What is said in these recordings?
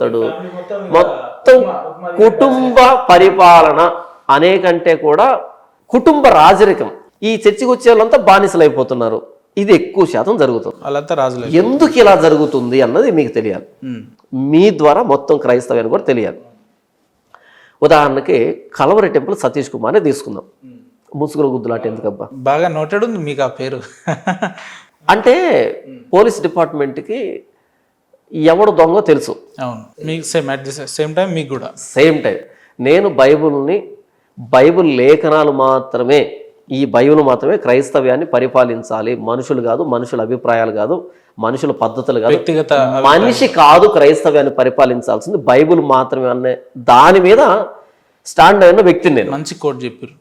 అతడు మొత్తం కుటుంబ పరిపాలన అనేకంటే కూడా కుటుంబ రాజరికం. ఈ చర్చికి వచ్చే వాళ్ళంతా బానిసలు అయిపోతున్నారు. ఇది ఎక్కువ శాతం జరుగుతుంది. వాళ్ళంతా రాజులు. ఎందుకు ఇలా జరుగుతుంది అన్నది మీకు తెలియాలి. మీ ద్వారా మొత్తం క్రైస్తవాన్ని కూడా తెలియాలి. ఉదాహరణకి కలవరి టెంపుల్ సతీష్ కుమార్ని తీసుకుందాం. ముసుగుల గుద్దులాట ఎందుకబ్బా, బాగా నోటెడ్ ఉంది మీకు ఆ పేరు. అంటే పోలీస్ డిపార్ట్మెంట్కి ఎవడు దొంగ తెలుసు. అవును, మీకు same at the same time మీకు కూడా సేమ్ టైం. నేను బైబిల్ లేఖనాలు మాత్రమే, ఈ బైబిల్ మాత్రమే క్రైస్తవ్యాన్ని పరిపాలించాలి. మనుషులు కాదు, మనుషుల అభిప్రాయాలు కాదు, మనుషుల పద్ధతులు కాదు, వ్యక్తిగత మనిషి కాదు క్రైస్తవ్యాన్ని పరిపాలించాల్సింది బైబిల్ మాత్రమే అనే దాని మీద స్టాండ్ అయిన వ్యక్తిని నేను. మంచి కోట్ చెప్పారు.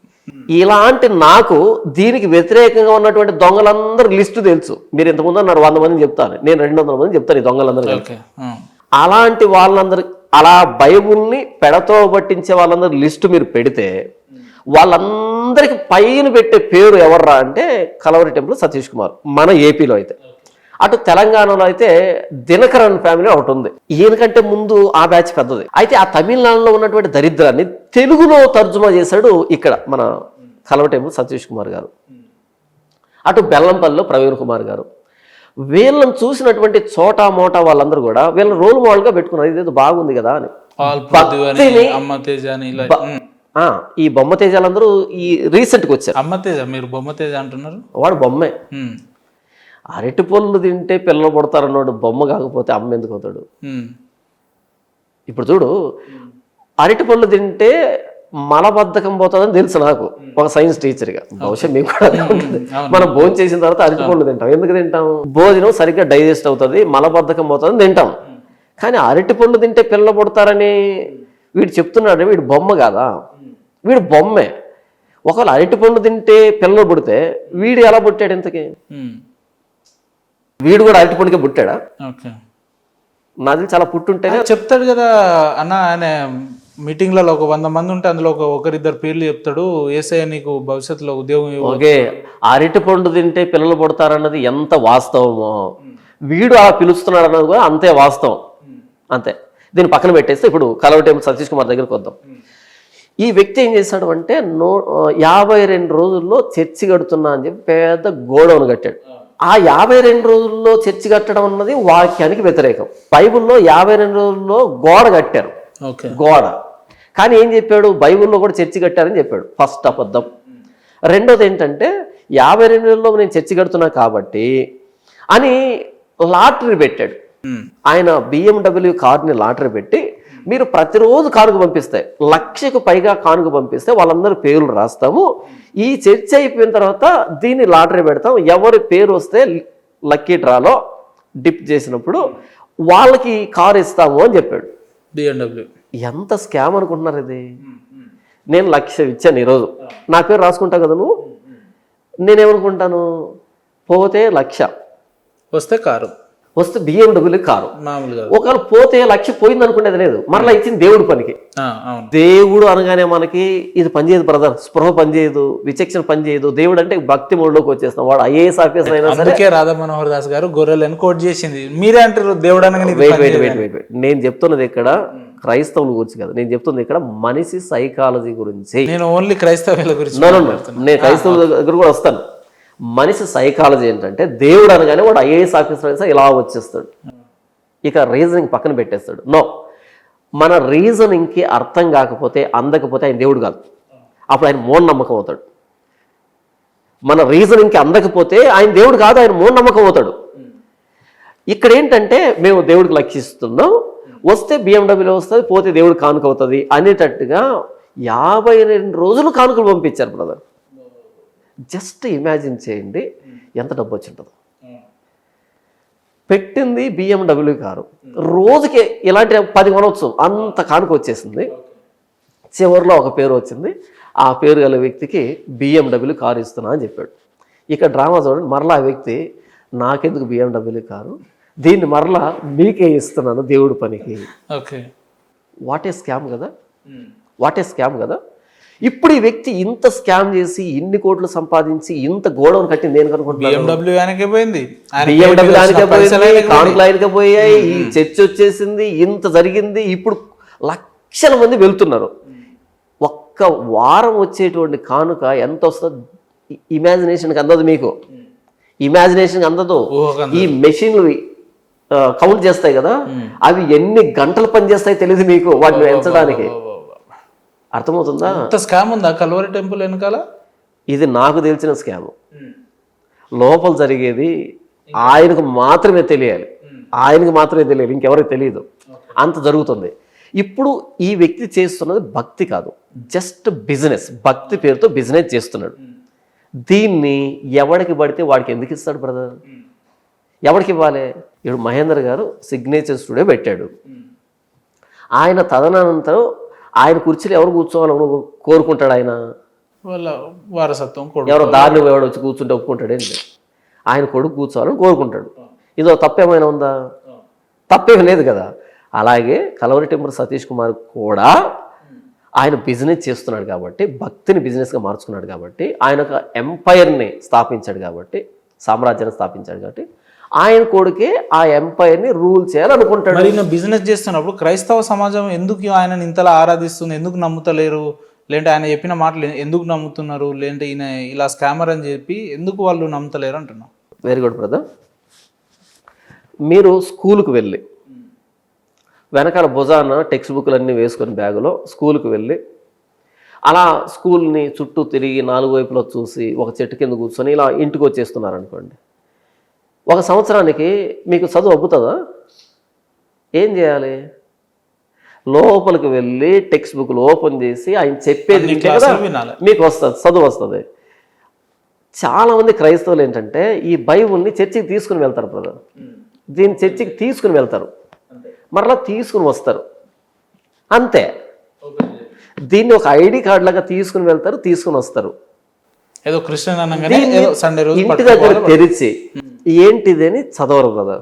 ఇలాంటి నాకు దీనికి వ్యతిరేకంగా ఉన్నటువంటి దొంగలందరూ లిస్టు తెలుసు. మీరు ఇంతకుముందు అన్నారు 100 మందిని చెప్తాను, నేను 200 మంది చెప్తాను ఈ దొంగలందరూ. అలాంటి వాళ్ళందరూ, అలా బైబుల్ని పెడతో పట్టించే వాళ్ళందరూ లిస్టు మీరు పెడితే వాళ్ళందరికి పైన పెట్టే పేరు ఎవర్రా అంటే కలవరి టెంపుల్ సతీష్ కుమార్. మన ఏపీలో అయితే, అటు తెలంగాణలో అయితే దినకరన్ ఫ్యామిలీ ఒకటి ఉంది. ఈయనకంటే ముందు ఆ బ్యాచ్ పెద్దది. అయితే ఆ తమిళనాడులో ఉన్నటువంటి దరిద్రాన్ని తెలుగులో తర్జుమా చేశాడు ఇక్కడ మన కలవరి టెంపుల్ సతీష్ కుమార్ గారు. అటు బెల్లంపల్లిలో ప్రవీణ్ కుమార్ గారు. వీళ్ళని చూసినటువంటి చోటా మోటా వాళ్ళందరూ కూడా వీళ్ళని రోల్ మోడల్గా పెట్టుకున్నారు. ఇదేదో బాగుంది కదా అని. ఈ బొమ్మ తేజాలందరూ ఈ రీసెంట్గా వచ్చారు. అమ్మ తేజ, మీరు బొమ్మ తేజ అంటున్నారు, వాడు బొమ్మే. అరటి పళ్ళు తింటే పిల్లలు పుడతారన్నాడు బొమ్మ కాకపోతే అమ్మ ఎందుకు అవుతాడు? ఇప్పుడు చూడు, అరటి పళ్ళు తింటే మలబద్ధకం పోతుందని తెలుసు నాకు ఒక సైన్స్ టీచర్గా. బహుశా మీకు కూడా ఉంటుంది. మనం భోజనం చేసిన తర్వాత అరటి పళ్ళు తింటాం. ఎందుకు తింటాం? భోజనం సరిగ్గా డైజెస్ట్ అవుతుంది, మలబద్ధకం పోతుందని తింటాం. కానీ అరటి పళ్ళు తింటే పిల్లలు పుడతారని వీడు చెప్తున్నాడు. వీడు బొమ్మ కాదా? వీడు బొమ్మే. ఒకవేళ అరటి పళ్ళు తింటే పిల్లలు పుడితే వీడు ఎలా పుట్టాడు? ఇంతకీ వీడు కూడా అరటి పండుగ పుట్టాడా? నాది చాలా పుట్టుంటేనే చెప్తాడు కదా అన్న. ఆయన మీటింగ్లలో ఒక 100 మంది ఉంటే అందులో ఒకరిద్దరు పేర్లు చెప్తాడు. ఏసయ్య నీకు భవిష్యత్తులో ఉద్యోగం. ఓకే, అరటి పండు తింటే పిల్లలు పుడతారన్నది ఎంత వాస్తవమో వీడు అలా పిలుస్తున్నాడు అన్నది కూడా అంతే వాస్తవం. అంతే. దీన్ని పక్కన పెట్టేస్తే ఇప్పుడు కలవరి టెంపుల్ సతీష్ కుమార్ దగ్గరికి వద్దాం. ఈ వ్యక్తి ఏం చేశాడు అంటే 52 రోజుల్లో చర్చి కడుతున్నా అని చెప్పి పెద్ద గోడౌన్ కట్టాడు. ఆ 52 రోజుల్లో చర్చి కట్టడం అన్నది వాక్యానికి వ్యతిరేకం. బైబిల్లో 52 రోజుల్లో గోడ కట్టారు, గోడ. కానీ ఏం చెప్పాడు? బైబిల్లో కూడా చర్చి కట్టారని చెప్పాడు. ఫస్ట్ అబద్ధం. రెండోది ఏంటంటే 52 రోజుల్లో నేను చర్చి కడుతున్నా కాబట్టి అని లాటరీ పెట్టాడు. ఆయన BMW కార్ని లాటరీ పెట్టి, మీరు ప్రతిరోజు కానుక పంపిస్తే 1,00,000కు పైగా కానుక పంపిస్తే వాళ్ళందరూ పేర్లు రాస్తాము. ఈ చర్చ అయిపోయిన తర్వాత దీన్ని లాటరీ పెడతాం. ఎవరి పేరు వస్తే లక్కీ డ్రాలో డిప్ చేసినప్పుడు వాళ్ళకి కారు ఇస్తాము అని చెప్పాడు. BMW ఎంత స్కామ్ అనుకుంటున్నారు ఇది? నేను 1,00,000 ఇచ్చాను ఈరోజు, నా పేరు రాసుకుంటా కదా నువ్వు. నేనేమనుకుంటాను? పోతే 1,00,000 వస్తే కారు, వస్తే BMW కారు. ఒకవేళ పోతే 1,00,000 పోయింది అనుకునేది లేదు, మరలా ఇచ్చింది దేవుడు పనికి. దేవుడు అనగానే మనకి ఇది పనిచేయదు బ్రదర్, స్పృహ పనిచేయదు, విచక్షణ పనిచేయదు. దేవుడు అంటే భక్తి మూడులోకి వచ్చేస్తాం. వాడు IAS ఆఫీసర్ అయినా సరే. రాధా మనోహర్ దాస్ గారు గొర్రెలను కోట్ చేసింది, మీరే అంటారు దేవుడు అనగానే. నేను చెప్తున్నది ఇక్కడ క్రైస్తవుల గురించి కదా, నేను చెప్తుంది ఇక్కడ మనిషి సైకాలజీ గురించి. నేను ఓన్లీ క్రైస్తవుల గురించి. నేను క్రైస్తవుల దగ్గర కూడా వస్తాను. మనిషి సైకాలజీ ఏంటంటే దేవుడు అనగానే వాడు IAS ఆఫీసర్ అయితే ఇలా వచ్చేస్తాడు. ఇక రీజనింగ్ పక్కన పెట్టేస్తాడు. నో, మన రీజనింగ్కి అర్థం కాకపోతే అందకపోతే ఆయన దేవుడు కాదు, అప్పుడు ఆయన మూఢనమ్మకం అవుతాడు. మన రీజనింగ్కి అందకపోతే ఆయన దేవుడు కాదు, ఆయన మూఢనమ్మకం అవుతాడు. ఇక్కడ ఏంటంటే మేము దేవుడికి లక్షిస్తున్నాం, వస్తే BMW వస్తుంది, పోతే దేవుడు కానుక అవుతుంది అనేటట్టుగా 52 రోజులు కానుకలు పంపించారు బ్రదర్. జస్ట్ ఇమాజిన్ చేయండి ఎంత డబ్బు వచ్చి ఉంటుందో. పెట్టింది BMW కారు, రోజుకి ఇలాంటి 10 కొనవచ్చు, అంత కానుక వచ్చేసింది. చివరిలో ఒక పేరు వచ్చింది, ఆ పేరు గల వ్యక్తికి BMW కారు ఇస్తున్నా అని చెప్పాడు. ఇక డ్రామా చూడండి, మరలా ఆ వ్యక్తి నాకెందుకు BMW కారు, దీన్ని మరలా మీకే ఇస్తున్నాను దేవుడి పనికి. ఓకే, వాట్ ఏ స్కామ్ కదా, వాట్ ఏ స్కామ్ కదా. ఇప్పుడు ఈ వ్యక్తి ఇంత స్కామ్ చేసి ఇన్ని కోట్లు సంపాదించి ఇంత గోడౌన్ కట్టింది దేనికి అనుకుంటున్నాను? BMW ఆయనకే పోయింది, BMW కానుకలు ఆయనకే పోయాయి, ఈ చర్చ్ వచ్చేసింది, ఇంత జరిగింది. ఇప్పుడు లక్షల మంది వెళ్తున్నారు. ఒక్క వారం వచ్చేటువంటి కానుక ఎంత వస్తుంది? ఇమాజినేషన్కి అందదు, మీకు ఇమాజినేషన్కి అందదు. ఈ మెషిన్లు కౌంట్ చేస్తాయి కదా, అవి ఎన్ని గంటలు పనిచేస్తాయి తెలియదు మీకు వాటిని పెంచడానికి. అర్థమవుతుందా? స్కామ్ ఉందా కల్వరి టెంపుల్ వెనకాల? ఇది నాకు తెలిసిన స్కామ్. లోపల జరిగేది ఆయనకు మాత్రమే తెలియాలి, ఆయనకు మాత్రమే తెలియాలి, ఇంకెవరికి తెలియదు. అంత జరుగుతుంది. ఇప్పుడు ఈ వ్యక్తి చేస్తున్నది భక్తి కాదు, జస్ట్ బిజినెస్. భక్తి పేరుతో బిజినెస్ చేస్తున్నాడు. దీన్ని ఎవడికి పడితే వాడికి ఎందుకు ఇస్తాడు బ్రదర్? ఎవరికి ఇవ్వాలి? ఇప్పుడు మహేందర్ గారు సిగ్నేచర్ స్టూడియో పెట్టాడు. ఆయన తదనంతరం ఆయన కుర్చీలో ఎవరు కూర్చోవాలని కోరుకుంటాడు? ఆయన వాళ్ళ వారసత్వం ఎవరో దారిని ఎవడు వచ్చి కూర్చుంటే ఒప్పుకుంటాడేంటి? ఆయన కొడుకు కూర్చోవాలని కోరుకుంటాడు. ఇదో తప్పేమైనా ఉందా? తప్పేమీ లేదు కదా. అలాగే కలవరి టెంపుల్ సతీష్ కుమార్ కూడా ఆయన బిజినెస్ చేస్తున్నాడు కాబట్టి, భక్తిని బిజినెస్గా మార్చుకున్నాడు కాబట్టి, ఆయన ఒక ఎంపైర్ని స్థాపించాడు కాబట్టి, సామ్రాజ్యాన్ని స్థాపించాడు కాబట్టి, ఆయన కొడుకే ఆ ఎంపైర్ని రూల్ చేయాలనుకుంటాడు. మరి బిజినెస్ చేస్తున్నప్పుడు క్రైస్తవ సమాజం ఎందుకు ఆయనని ఇంతలా ఆరాధిస్తుంది? ఎందుకు నమ్ముతలేరు? లేదంటే ఆయన చెప్పిన మాటలు ఎందుకు నమ్ముతున్నారు? లేదంటే ఈయన ఇలా స్కామర్ అని చెప్పి ఎందుకు వాళ్ళు నమ్ముతలేరు అంటున్నాం. Very good brother. మీరు స్కూల్కి వెళ్ళి వెనకాల భుజాన టెక్స్ట్ బుక్లు అన్నీ వేసుకొని బ్యాగులో స్కూల్కి వెళ్ళి అలా స్కూల్ని చుట్టూ తిరిగి 4 వైపులో చూసి ఒక చెట్టు కింద కూర్చొని ఇలా ఇంటికి వచ్చేస్తున్నారు అనుకోండి. 1 సంవత్సరానికి మీకు చదువు అబ్బుతుందా? ఏం చేయాలి? లోపలికి వెళ్ళి టెక్స్ట్ బుక్లు ఓపెన్ చేసి ఆయన చెప్పేది వింటే కదా మీకు వస్తుంది, చదువు వస్తుంది. చాలామంది క్రైస్తవులు ఏంటంటే ఈ బైబుల్ని చర్చికి తీసుకుని వెళ్తారు బ్రదర్. దీన్ని చర్చికి తీసుకుని వెళ్తారు, మరలా తీసుకుని వస్తారు, అంతే. దీన్ని ఒక ఐడి కార్డు లాగా తీసుకుని వెళ్తారు, తీసుకుని వస్తారు. ఏదో క్రిస్టియన్ అనగానే సండే రోజు ఇంటి దగ్గర తెరిచి ఏంటిది అని చదవరు కదా.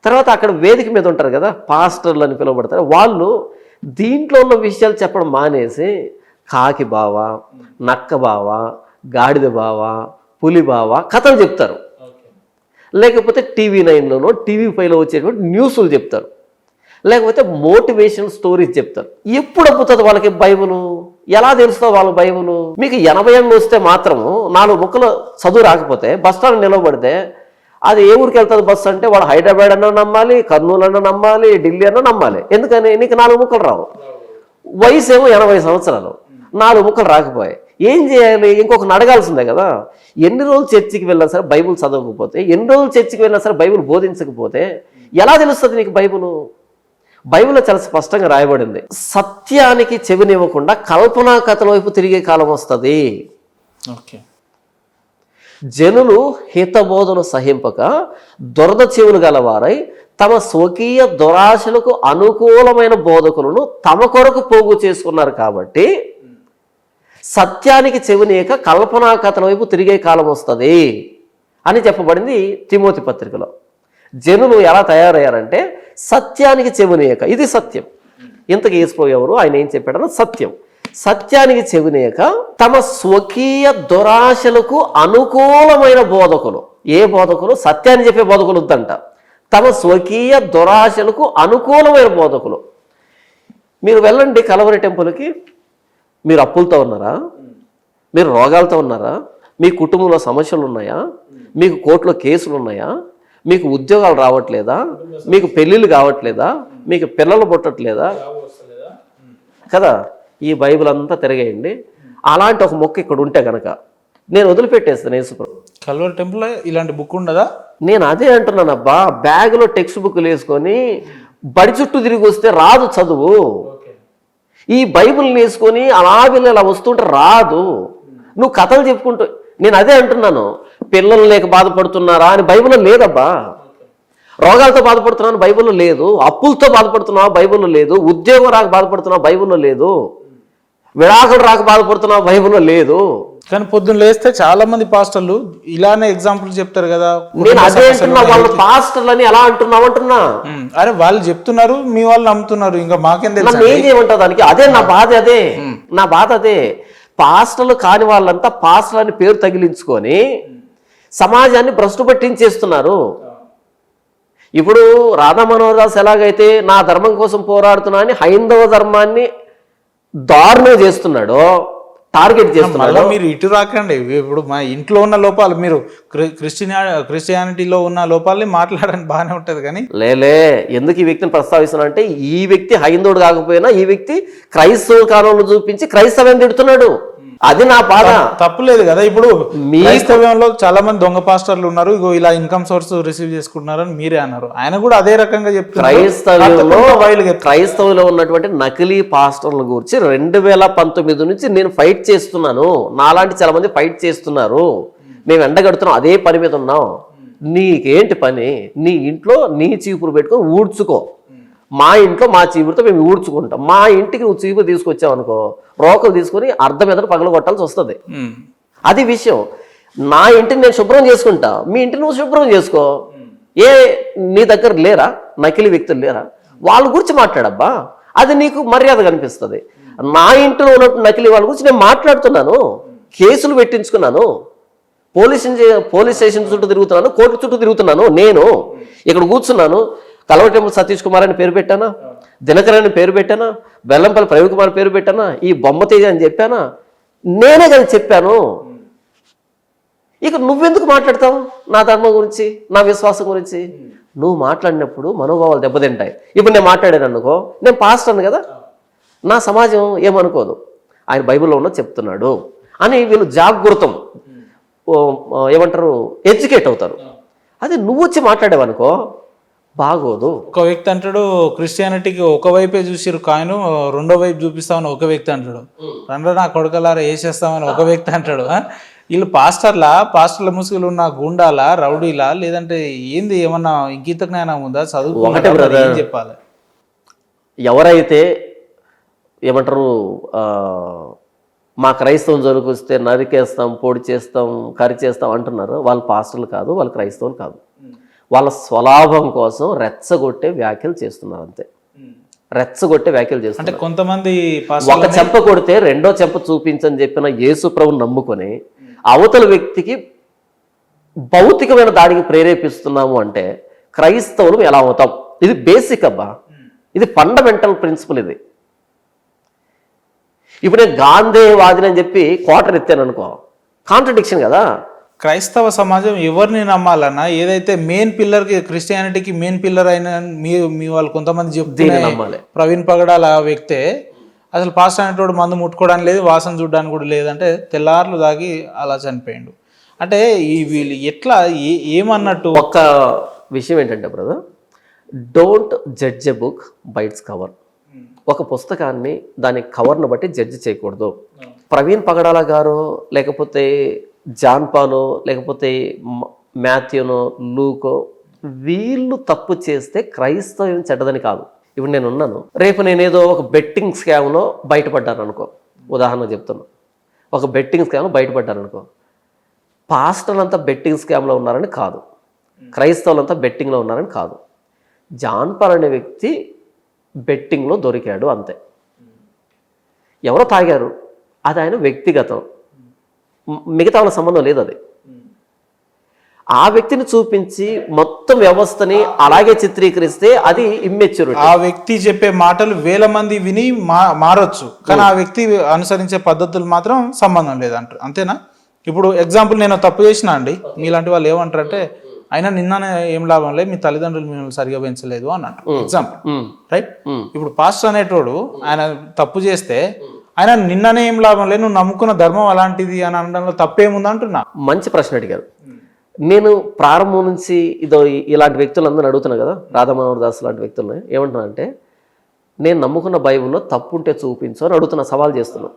తర్వాత అక్కడ వేదిక మీద ఉంటారు కదా, పాస్టర్లు అని పిలువబడతారు. వాళ్ళు దీంట్లో ఉన్న విషయాలు చెప్పడం మానేసి కాకి బావ, నక్క బావ, గాడిద బావ, పులి బావ కథలు చెప్తారు. లేకపోతే TV9లోనో TV5లో వచ్చేటువంటి న్యూస్లు చెప్తారు. లేకపోతే మోటివేషన్ స్టోరీస్ చెప్తారు. ఎప్పుడు అబ్బుతుంది వాళ్ళకి బైబుల్? ఎలా తెలుస్తుంది వాళ్ళ బైబుల్? మీకు 80 ఏళ్ళు వస్తే మాత్రము 4 ముక్కలు చదువు రాకపోతే బస్ స్టాండ్ నిలవబడితే అది ఏ ఊరికి వెళ్తుంది బస్సు అంటే వాడు హైదరాబాద్ అన్నా నమ్మాలి, కర్నూలు అన్నా నమ్మాలి, ఢిల్లీ అన్నా నమ్మాలి. ఎందుకని? నీకు 4 ముక్కలు రావు. వయసు ఏమో 80 సంవత్సరాలు, 4 ముక్కలు రాకపోయాయి. ఏం చేయాలి? ఇంకొకరిని అడగాల్సిందే కదా. ఎన్ని రోజులు చర్చికి వెళ్ళినా సరే బైబుల్ చదవకపోతే, ఎన్ని రోజులు చర్చికి వెళ్ళినా సరే బైబుల్ బోధించకపోతే ఎలా తెలుస్తుంది నీకు బైబుల్? బైబిల్లో చాలా స్పష్టంగా రాయబడింది, సత్యానికి చెవినివ్వకుండా కల్పనా కథల వైపు తిరిగే కాలం వస్తుంది. జనులు హితబోధను సహింపక దురద చెవులు గలవారై తమ స్వకీయ దురాశలకు అనుకూలమైన బోధకులను తమ కొరకు పోగు చేసుకున్నారు కాబట్టి సత్యానికి చెవినియక కల్పనా కథల వైపు తిరిగే కాలం వస్తుంది అని చెప్పబడింది తిమోతి పత్రికలో. జనులు ఎలా తయారయ్యారంటే సత్యానికి చెవినియక, ఇది సత్యం. ఇంతకు యేసు ఎవరు, ఆయన ఏం చెప్పాడన్న సత్యం. సత్యానికి చెవినియక తమ స్వకీయ దురాశలకు అనుకూలమైన బోధకులు. ఏ బోధకులు? సత్యాన్ని చెప్పే బోధకులు వద్దంట, తమ స్వకీయ దురాశలకు అనుకూలమైన బోధకులు. మీరు వెళ్ళండి కలవరి టెంపుల్కి, మీరు అప్పులతో ఉన్నారా? మీరు రోగాలతో ఉన్నారా? మీ కుటుంబంలో సమస్యలు ఉన్నాయా? మీకు కోర్టులో కేసులు ఉన్నాయా? మీకు ఉద్యోగాలు రావట్లేదా? మీకు పెళ్ళిళ్ళు కావట్లేదా? మీకు పిల్లలు పుట్టట్లేదా కదా? ఈ బైబిల్ అంతా తిరగేయండి. అలాంటి ఒక మొక్క ఇక్కడ ఉంటే కనుక నేను వదిలిపెట్టేస్తాను యేసుప్రభు. కల్వరి టెంపుల్ ఇలాంటి బుక్ ఉండదా? నేను అదే అంటున్నాను అబ్బా. బ్యాగులో టెక్స్ట్ బుక్లు వేసుకొని బడి చుట్టూ తిరిగి వస్తే రాదు చదువు. ఈ బైబిల్ని వేసుకొని అలా వీళ్ళు ఇలా వస్తుంటే రాదు. నువ్వు కథలు చెప్పుకుంటూ, నేను అదే అంటున్నాను, పిల్లలు లేక బాధపడుతున్నారా అని బైబిల్లో లేదబ్బా. రోగాలతో బాధపడుతున్నాను బైబిల్లో లేదు. అప్పులతో బాధపడుతున్నావు బైబిల్లో లేదు. ఉద్యోగం రాక బాధపడుతున్నావు బైబిల్లో లేదు. విడాకులు రాక బాధపడుతున్నావు బైబిల్లో లేదు. కానీ పొద్దున్న లేస్తే చాలా మంది పాస్టర్లు ఇలానే ఎగ్జాంపుల్ చెప్తారు కదా. నేను అదే అంటున్నా, వాళ్ళు పాస్టర్లు అని ఎలా అంటున్నావు అంటున్నా. అరే వాళ్ళు చెప్తున్నారు, మీ వాళ్ళు నమ్ముతున్నారు, ఇంకా మాకేం తెలుసు. నన్ను ఏం చేయమంటావు దానికి? అదే నా బాధ, అదే నా బాధ. అదే పాస్టర్లు కాని వాళ్ళంతా పాస్టర్లు అని పేరు తగిలించుకొని సమాజాన్ని భ్రష్టు పట్టించేస్తున్నారు. ఇప్పుడు రాధా మనోహర్ దాస్ ఎలాగైతే నా ధర్మం కోసం పోరాడుతున్నా అని హైందవ ధర్మాన్ని దారుణం చేస్తున్నాడో, టార్గెట్ చేస్తున్నాడు. మీరు ఇటు రాకండి. ఇప్పుడు మా ఇంట్లో ఉన్న లోపాలు మీరు క్రిస్టియానిటీలో ఉన్న లోపాలని మాట్లాడడానికి బాగానే ఉంటది కానీ లేలే, ఎందుకు ఈ వ్యక్తిని ప్రస్తావిస్తున్నా అంటే ఈ వ్యక్తి హైందవుడు కాకపోయినా ఈ వ్యక్తి క్రైస్తవ కాలంలో చూపించి క్రైస్తవం తిడుతున్నాడు. అది నా బాధ. తప్పులేదు కదా. ఇప్పుడు క్రైస్తవ్యంలో చాలా మంది దొంగ పాస్టర్లు ఉన్నారు, ఇగో ఇలా ఇన్కమ్ సోర్స్ రిసీవ్ చేసుకుంటున్నారని మీరే అన్నారు. ఆయన కూడా అదే రకంగా చెప్తున్నారు. క్రైస్తవులో ఉన్నటువంటి నకిలీ పాస్టర్ల గురించి 2019 నుంచి నేను ఫైట్ చేస్తున్నాను. నాలాంటి చాలా మంది ఫైట్ చేస్తున్నారు. మేము ఎండగడుతున్నాం, అదే పని మీద ఉన్నాం. నీకేంటి పని? నీ ఇంట్లో నీ చీపురు పెట్టుకొని ఊడ్చుకో. మా ఇంట్లో మా చీపురుతో మేము ఊడ్చుకుంటాం. మా ఇంటికి నువ్వు చీపురు తీసుకొచ్చావు అనుకో, రోకలు తీసుకొని అర్ధం మీద పగల కొట్టాల్సి వస్తుంది. అది విషయం. నా ఇంటిని నేను శుభ్రం చేసుకుంటా, మీ ఇంటిని నువ్వు శుభ్రం చేసుకో. నీ దగ్గర లేరా నకిలీ వ్యక్తులు లేరా? వాళ్ళ గురించి మాట్లాడబ్బా, అది నీకు మర్యాద కనిపిస్తుంది. నా ఇంట్లో ఉన్నట్టు నకిలీ వాళ్ళ గురించి నేను మాట్లాడుతున్నాను, కేసులు పెట్టించుకున్నాను, పోలీస్ స్టేషన్ చుట్టూ తిరుగుతున్నాను, కోర్టు చుట్టూ తిరుగుతున్నాను. నేను ఇక్కడ కూర్చున్నాను, కలవటెంపుల్ సతీష్ కుమార్ అని పేరు పెట్టానా, దినకర్ అని పేరు పెట్టానా, బెల్లంపల్లి ప్రవీణ్ కుమార్ పేరు పెట్టానా, ఈ బొమ్మ తేజ అని చెప్పానా? నేనే కదా చెప్పాను. ఇక నువ్వెందుకు మాట్లాడతావు నా ధర్మం గురించి, నా విశ్వాసం గురించి? నువ్వు మాట్లాడినప్పుడు మనోభావాలు దెబ్బతింటాయి. ఇప్పుడు నేను మాట్లాడాను అనుకో, నేను పాస్టర్ని కదా, నా సమాజం ఏమనుకోదు, ఆయన బైబిల్లో ఉన్న చెప్తున్నాడు అని వీళ్ళు జాగృతం ఏమంటారు, ఎడ్యుకేట్ అవుతారు. అది నువ్వు వచ్చి మాట్లాడేవనుకో బాగోదు. ఒక వ్యక్తి అంటాడు క్రిస్టియానిటీకి ఒకవైపే చూసిరు కాయను, రెండో వైపు చూపిస్తామని ఒక వ్యక్తి అంటాడు, రండ్ర నా కొడుకలారా వేసేస్తామని ఒక వ్యక్తి అంటాడు. వీళ్ళు పాస్టర్ల ముసుగులు ఉన్న గుండాలా, రౌడీలా, లేదంటే ఏంది, ఏమన్నా ఇంకిత జ్ఞానం ఉందా, చదువు ఏం చెప్పాలి? ఎవరైతే ఏమంటారు మా క్రైస్తవం జోలికి వస్తే నరికేస్తాం, పొడి చేస్తాం, కరి చేస్తాం అంటున్నారు, వాళ్ళు పాస్టర్లు కాదు, వాళ్ళు క్రైస్తవులు కాదు. వాళ్ళ స్వలాభం కోసం రెచ్చగొట్టే వ్యాఖ్యలు చేస్తున్నారు, అంతే. రెచ్చగొట్టే వ్యాఖ్యలు చేస్తున్నారు. కొంతమంది ఒక చెంప కొడితే రెండో చెంప చూపించని చెప్పిన యేసు ప్రభువుని నమ్ముకొని అవతల వ్యక్తికి భౌతికమైన దాడికి ప్రేరేపిస్తున్నాము అంటే క్రైస్తవులు ఎలా అవుతాం? ఇది బేసిక్ అబ్బా, ఇది ఫండమెంటల్ ప్రిన్సిపల్. ఇది ఇప్పుడు నేను గాంధేవాదిని అని చెప్పి క్వార్టర్ ఎత్తాను అనుకో, కాంట్రడిక్షన్ కదా. క్రైస్తవ సమాజం ఎవరిని నమ్మాలన్నా, ఏదైతే మెయిన్ పిల్లర్కి క్రిస్టియానిటీకి మెయిన్ పిల్లర్ అయిన మీ వాళ్ళు కొంతమంది చెప్తే నమ్మాలి. ప్రవీణ్ పగడాల వ్యక్తే అసలు పాస్ట్ అనేటోడు మందు ముట్టుకోవడానికి లేదు, వాసన చూడడానికి కూడా లేదంటే తెల్లార్లు దాగి అలా చనిపోయిండు. అంటే ఈ వీళ్ళు ఎట్లా ఏమన్నట్టు? ఒక్క విషయం ఏంటంటే brother, don't judge a book by its cover. ఒక పుస్తకాన్ని దాని కవర్ను బట్టి జడ్జి చేయకూడదు. ప్రవీణ్ పగడాల గారు, లేకపోతే జాన్ పాలో, లేకపోతే మాథ్యూనో, లూకో, వీళ్ళు తప్పు చేస్తే క్రైస్తవం చెడ్డదని కాదు. ఇప్పుడు నేను ఉన్నాను, రేపు నేనేదో ఒక బెట్టింగ్ స్కామ్లో బయటపడ్డాను అనుకో, ఉదాహరణ చెప్తున్నాను, ఒక బెట్టింగ్ స్కామ్లో బయటపడ్డాను అనుకో, పాస్టర్లంతా బెట్టింగ్ స్కామ్లో ఉన్నారని కాదు, క్రైస్తవులంతా బెట్టింగ్లో ఉన్నారని కాదు. జాన్ పాల్ అనే వ్యక్తి బెట్టింగ్లో దొరికాడు, అంతే. ఎవరో తాగారు, అది ఆయన వ్యక్తిగతం, మిగతా వాళ్ళ సంబంధం లేదు. అది ఆ వ్యక్తిని చూపించి మొత్తం వ్యవస్థని అలాగే చిత్రీకరిస్తే అది ఇమ్మెచ్యూరిటీ. ఆ వ్యక్తి చెప్పే మాటలు వేల మంది విని మారొచ్చు, కానీ ఆ వ్యక్తి అనుసరించే పద్ధతులు మాత్రం సంబంధం లేదంటారు, అంతేనా? ఇప్పుడు ఎగ్జాంపుల్, నేను తప్పు చేసిన అండి, మీలాంటి వాళ్ళు ఏమంటారంటే, అయినా నిన్ననే ఏం లాభం లేదు, మీ తల్లిదండ్రులు మిమ్మల్ని సరిగా పెంచలేదు అన్నట్టు ఎగ్జాంపుల్, రైట్? ఇప్పుడు పాస్టర్ అనేటోడు ఆయన తప్పు చేస్తే ఆయన నిన్ననే ఏం లాభం లేదు, నువ్వు నమ్ముకున్న ధర్మం అలాంటిది అని అనడంలో తప్పేముంది అంటున్నా. మంచి ప్రశ్న అడిగారు. నేను ప్రారంభం నుంచి ఇలాంటి వ్యక్తులందరూ అడుగుతున్నా కదా, రాధా మనోహర్ దాస్ లాంటి వ్యక్తులని ఏమంటున్నా అంటే, నేను నమ్ముకున్న బైబిల్లో తప్పు ఉంటే చూపించు అని అడుగుతున్నా, సవాల్ చేస్తున్నా.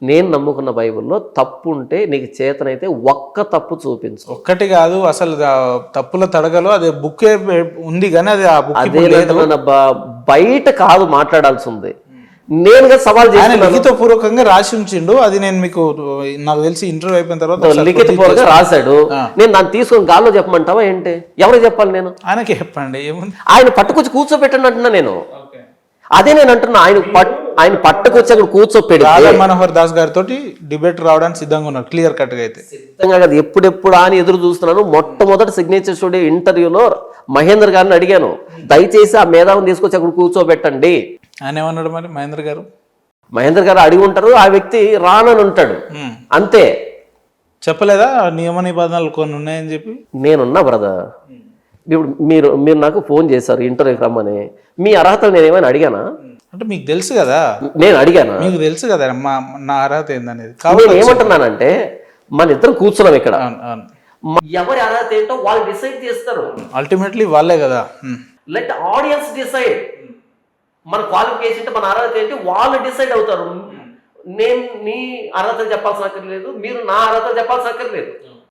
నేను నమ్ముకున్న బైబిల్లో తప్పు ఉంటే నీకు చేతనైతే ఒక్క తప్పు చూపించు. ఒక్కటి కాదు, అసలు తప్పుల తడగలో అదే బుక్కే ఉంది, కానీ అది అదే బయట కాదు మాట్లాడాల్సి ఉంది. నేనుగా సవాల్ చేసిన లిఖితపూర్వకంగా రాసి ఉంచిండు, అది నేను మీకు నాకు తెలిసి ఇంటర్వ్యూ అయిపోయిన తర్వాత లిఖితపూర్వకంగా రాశాడు. నేను దాన్ని తీసుకొని గాల్లో చెప్పమంటావా ఏంటి? ఎవరికి చెప్పాలి? నేను ఆయనకి చెప్పండి, ఏముంది, ఆయన పట్టుకొచ్చి కూర్చోబెట్టండి అంటున్నా నేను. అదే నేను అంటున్నా, ఆయన ఆయన పట్టుకొచ్చి అక్కడ కూర్చోపెడితే రాధా మనోహర్ దాస్ గారితో డిబేట్ రావడానికి సిద్ధంగా ఉన్నారు క్లియర్ కట్ గా అయితే. సిద్ధంగా కదా ఎప్పుడెప్పుడు అని ఎదురు చూస్తున్నాను. మొట్టమొదటి సిగ్నేచర్ స్టూడియో ఇంటర్వ్యూలో మహేందర్ గారిని అడిగాను, దయచేసి ఆ మేధావిని తీసుకొచ్చి అక్కడ కూర్చోబెట్టండి. ఆయన ఏమన్నాడు మరి మహేంద్ర గారు? మహేందర్ గారు అడిగి ఉంటారు, ఆ వ్యక్తి రానని ఉంటాడు అంతే. చెప్పలేదా నియమ నిబంధనలు కొన్ని ఉన్నాయని చెప్పి? నేనున్నా బ్రదర్. ఇప్పుడు మీరు నాకు ఫోన్ చేశారు ఇంటర్వ్యూకి రమ్మని, మీ అర్హతలు నేను ఏమైనా అడిగానా? అంటే మీకు తెలుసు కదా, నేను అడిగానా? మీకు తెలుసు కదా నా అర్హత ఏందనేది. నేను ఏమంటున్నానంటే మన ఇద్దరం కూర్చున్నాం ఇక్కడ, అవును. ఎవరి అర్హత ఏంటో వాళ్ళు డిసైడ్ చేస్తారు. అల్టిమేట్లీ వాళ్ళే కదా. Let audience decide. మన క్వాలిఫికేషన్ ఏంటి, మన అర్హత ఏంటి, వాళ్ళు డిసైడ్ అవుతారు. నేను నీ అర్హత చెప్పాల్సిన అక్కర్లేదు, మీరు నా అర్హత చెప్పాల్సిన అక్కర్లేదు.